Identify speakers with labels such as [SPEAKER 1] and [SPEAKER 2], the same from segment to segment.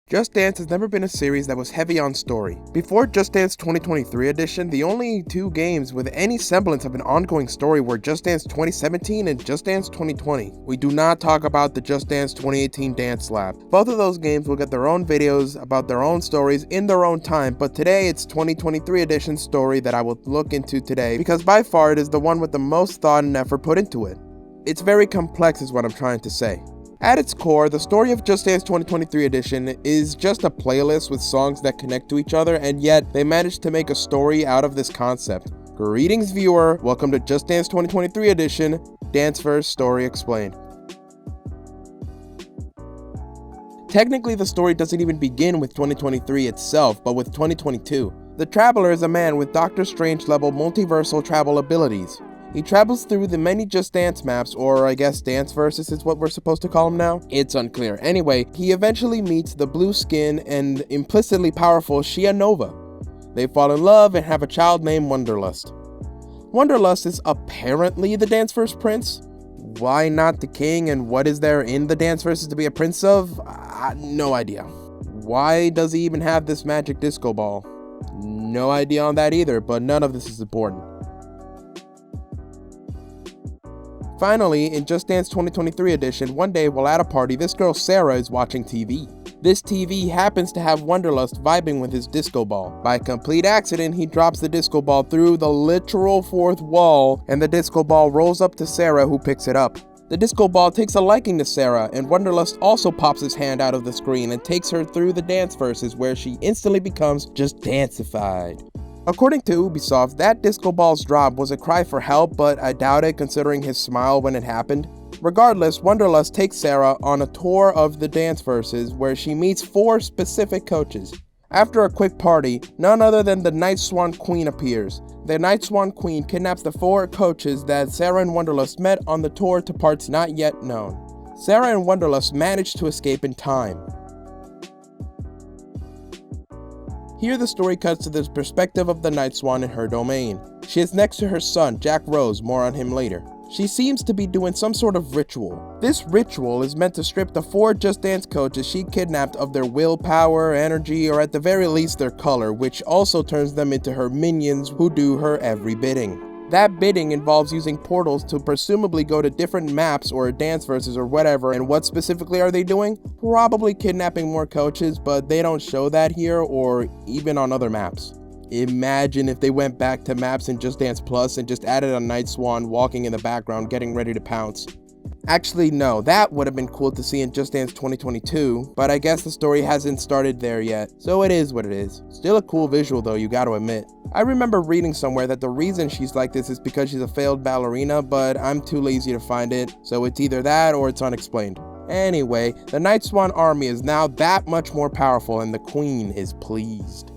[SPEAKER 1] Just Dance has never been a series that was heavy on story. Before Just Dance 2023 edition, the only two games with any semblance of an ongoing story were Just Dance 2017 and Just Dance 2020. We do not talk about the Just Dance 2018 Dance Lab. Both of those games will get their own videos about their own stories in their own time, but today it's 2023 edition story that I will look into today because by far it is the one with the most thought and effort put into it. It's very complex is what I'm trying to say. At its core, the story of Just Dance 2023 edition is just a playlist with songs that connect to each other, and yet they managed to make a story out of this concept. Greetings viewer, welcome to Just Dance 2023 edition, Danceverse Story Explained. Technically, the story doesn't even begin with 2023 itself, but with 2022. The Traveler is a man with Doctor Strange level multiversal travel abilities. He travels through the many Just Dance maps, or I guess Danceverses is what we're supposed to call them now. It's unclear. Anyway, he eventually meets the blue skin and implicitly powerful Shia Nova. They fall in love and have a child named Wonderlust. Wonderlust is apparently the Danceverse prince. Why not the king, and what is there in the Danceverses to be a prince of? No idea. Why does he even have this magic disco ball? No idea on that either, but none of this is important. Finally, in Just Dance 2023 edition, one day while at a party, this girl Sarah is watching TV. This TV happens to have Wonderlust vibing with his disco ball. By complete accident, he drops the disco ball through the literal fourth wall, and the disco ball rolls up to Sarah, who picks it up. The disco ball takes a liking to Sarah, and Wonderlust also pops his hand out of the screen and takes her through the Danceverses, where she instantly becomes just dancified. According to Ubisoft, that disco ball's drop was a cry for help, but I doubt it considering his smile when it happened. Regardless, Wonderlust takes Sarah on a tour of the Danceverses where she meets 4 specific coaches. After a quick party, none other than the Night Swan Queen appears. The Night Swan Queen kidnaps the 4 coaches that Sarah and Wonderlust met on the tour to parts not yet known. Sarah and Wonderlust manage to escape in time. Here the story cuts to the perspective of the Night Swan in her domain. She is next to her son, Jack Rose, more on him later. She seems to be doing some sort of ritual. This ritual is meant to strip the 4 Just Dance coaches she kidnapped of their willpower, energy, or at the very least their color, which also turns them into her minions who do her every bidding. That bidding involves using portals to presumably go to different maps or Danceverses or whatever, and what specifically are they doing? Probably kidnapping more coaches, but they don't show that here or even on other maps. Imagine if they went back to maps in Just Dance Plus and just added a Night Swan walking in the background getting ready to pounce. Actually, no, that would have been cool to see in Just Dance 2022, but I guess the story hasn't started there yet, so it is what it is. Still a cool visual though, you gotta admit. I remember reading somewhere that the reason she's like this is because she's a failed ballerina, but I'm too lazy to find it, so it's either that or it's unexplained. Anyway, the Night Swan army is now that much more powerful and the queen is pleased.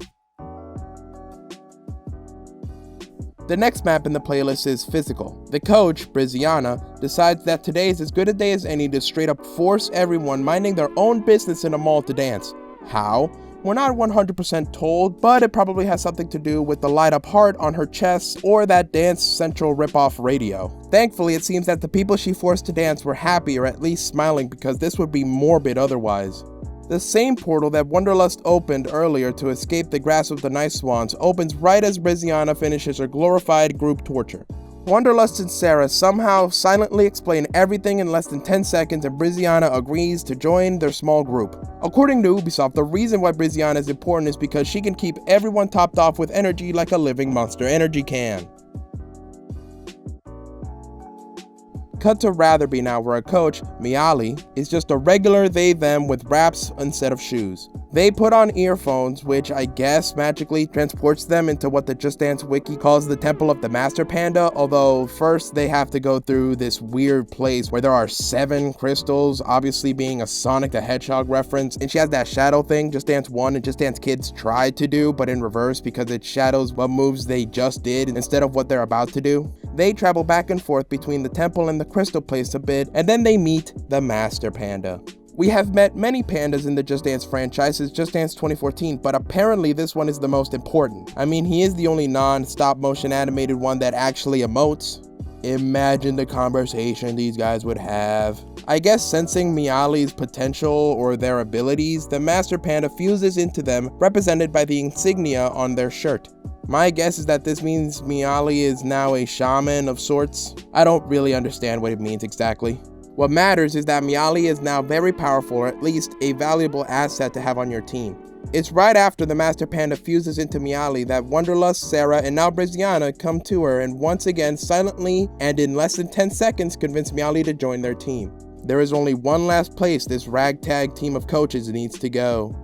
[SPEAKER 1] The next map in the playlist is Physical. The coach, Briziana, decides that today is as good a day as any to straight up force everyone minding their own business in a mall to dance. How? We're not 100% told, but it probably has something to do with the light up heart on her chest or that Dance Central ripoff radio. Thankfully, it seems that the people she forced to dance were happy or at least smiling because this would be morbid otherwise. The same portal that Wonderlust opened earlier to escape the grasp of the Night Swans opens right as Briziana finishes her glorified group torture. Wonderlust and Sarah somehow silently explain everything in less than 10 seconds and Briziana agrees to join their small group. According to Ubisoft, the reason why Briziana is important is because she can keep everyone topped off with energy like a living Monster Energy can. Cut to Ratherby now, where a coach, Miali, is just a regular they-them with wraps instead of shoes. They put on earphones, which I guess magically transports them into what the Just Dance wiki calls the Temple of the Master Panda, although first they have to go through this weird place where there are 7 crystals, obviously being a Sonic the Hedgehog reference, and she has that shadow thing Just Dance 1 and Just Dance Kids tried to do, but in reverse because it shadows what moves they just did instead of what they're about to do. They travel back and forth between the temple and the crystal place a bit, and then they meet the Master Panda. We have met many pandas in the Just Dance franchise since Just Dance 2014, but apparently this one is the most important. I mean, he is the only non-stop motion animated one that actually emotes. Imagine the conversation these guys would have. I guess sensing Miali's potential or their abilities, the Master Panda fuses into them, represented by the insignia on their shirt. My guess is that this means Miali is now a shaman of sorts. I don't really understand what it means exactly. What matters is that Miali is now very powerful, or at least a valuable asset to have on your team. It's right after the Master Panda fuses into Miali that Wonderlust, Sarah, and now Briziana come to her and once again silently and in less than 10 seconds convince Miali to join their team. There is only one last place this ragtag team of coaches needs to go.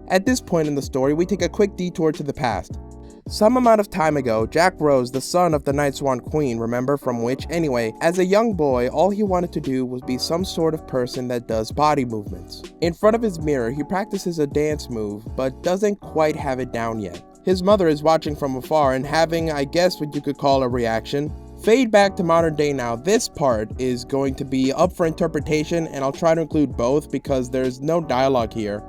[SPEAKER 1] At this point in the story, we take a quick detour to the past. Some amount of time ago, Jack Rose, the son of the Night Swan Queen, remember from which, anyway, as a young boy, all he wanted to do was be some sort of person that does body movements. In front of his mirror, he practices a dance move, but doesn't quite have it down yet. His mother is watching from afar and having, I guess what you could call a reaction. Fade back to modern day now. This part is going to be up for interpretation, and I'll try to include both because there's no dialogue here.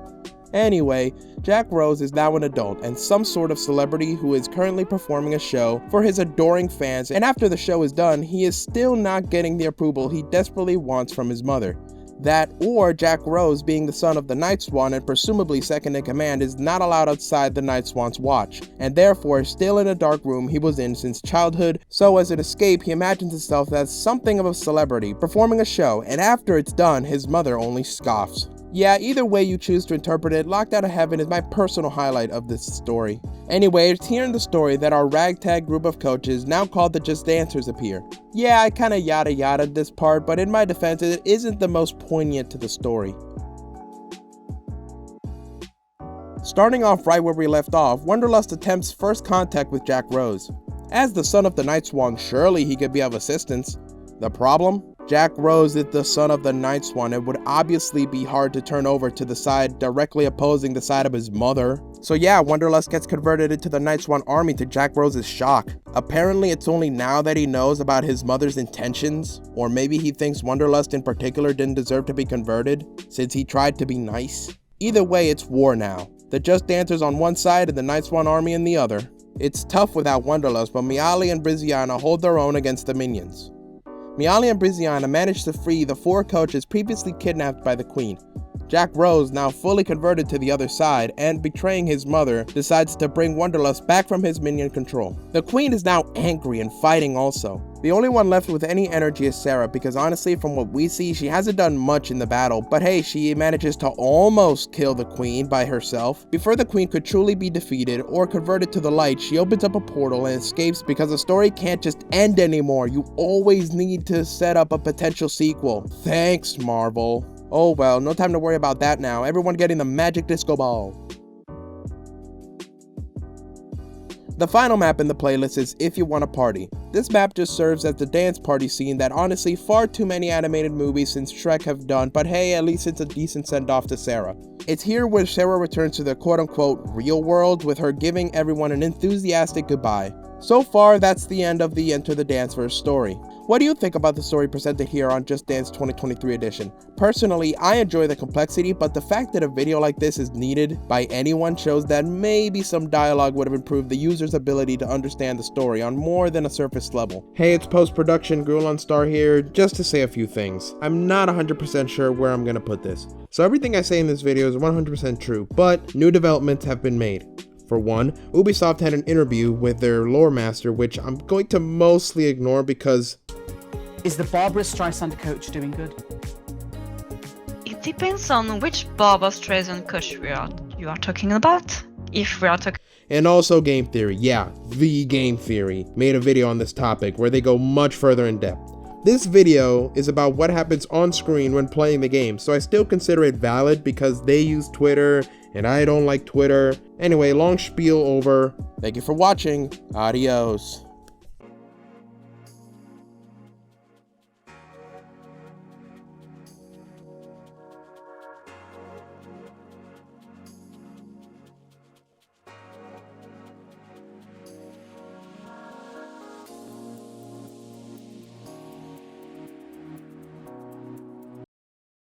[SPEAKER 1] Anyway, Jack Rose is now an adult and some sort of celebrity who is currently performing a show for his adoring fans, and after the show is done, he is still not getting the approval he desperately wants from his mother. That, or Jack Rose, being the son of the Night Swan and presumably second in command, is not allowed outside the Night Swan's watch, and therefore still in a dark room he was in since childhood, so as an escape he imagines himself as something of a celebrity, performing a show, and after it's done, his mother only scoffs. Yeah, either way you choose to interpret it, Locked Out of Heaven is my personal highlight of this story. Anyway, it's here in the story that our ragtag group of coaches, now called the Just Dancers, appear. Yeah, I kinda yada yada'd this part, but in my defense, it isn't the most poignant to the story. Starting off right where we left off, Wonderlust attempts first contact with Jack Rose. As the son of the Night Swan, surely he could be of assistance. The problem? Jack Rose is the son of the Night Swan. It would obviously be hard to turn over to the side directly opposing the side of his mother. So yeah, Wonderlust gets converted into the Night Swan army to Jack Rose's shock. Apparently it's only now that he knows about his mother's intentions, or maybe he thinks Wonderlust in particular didn't deserve to be converted, since he tried to be nice. Either way, it's war now. The Just Dancers on one side and the Night Swan army in the other. It's tough without Wonderlust, but Miali and Briziana hold their own against the minions. Miali and Briziana manage to free the 4 coaches previously kidnapped by the Queen. Jack Rose, now fully converted to the other side and betraying his mother, decides to bring Wonderlust back from his minion control. The Queen is now angry and fighting also. The only one left with any energy is Sarah, because honestly from what we see she hasn't done much in the battle, but hey, she manages to almost kill the Queen by herself. Before the Queen could truly be defeated or converted to the light, she opens up a portal and escapes because the story can't just end anymore. You always need to set up a potential sequel. Thanks, Marvel. Oh well, no time to worry about that now. Everyone getting the magic disco ball. The final map in the playlist is If You Want a Party. This map just serves as the dance party scene that honestly far too many animated movies since Shrek have done, but hey, at least it's a decent send-off to Sarah. It's here where Sarah returns to the quote-unquote real world, with her giving everyone an enthusiastic goodbye. So far, that's the end of the Enter the Danceverse story. What do you think about the story presented here on Just Dance 2023 edition? Personally, I enjoy the complexity, but the fact that a video like this is needed by anyone shows that maybe some dialogue would have improved the user's ability to understand the story on more than a surface level. Hey, it's post-production Gurulon Star here, just to say a few things. I'm not 100% sure where I'm gonna put this. So everything I say in this video is 100% true, but new developments have been made. For one, Ubisoft had an interview with their lore master, which I'm going to mostly ignore because...
[SPEAKER 2] Is the Barbra Streisand coach doing good?
[SPEAKER 3] It depends on which Barbra Streisand coach you are talking about. If we are talking...
[SPEAKER 1] And also Game Theory, yeah, the Game Theory, made a video on this topic where they go much further in depth. This video is about what happens on screen when playing the game, so I still consider it valid because they use Twitter and I don't like Twitter. Anyway, long spiel over. Thank you for watching. Adios.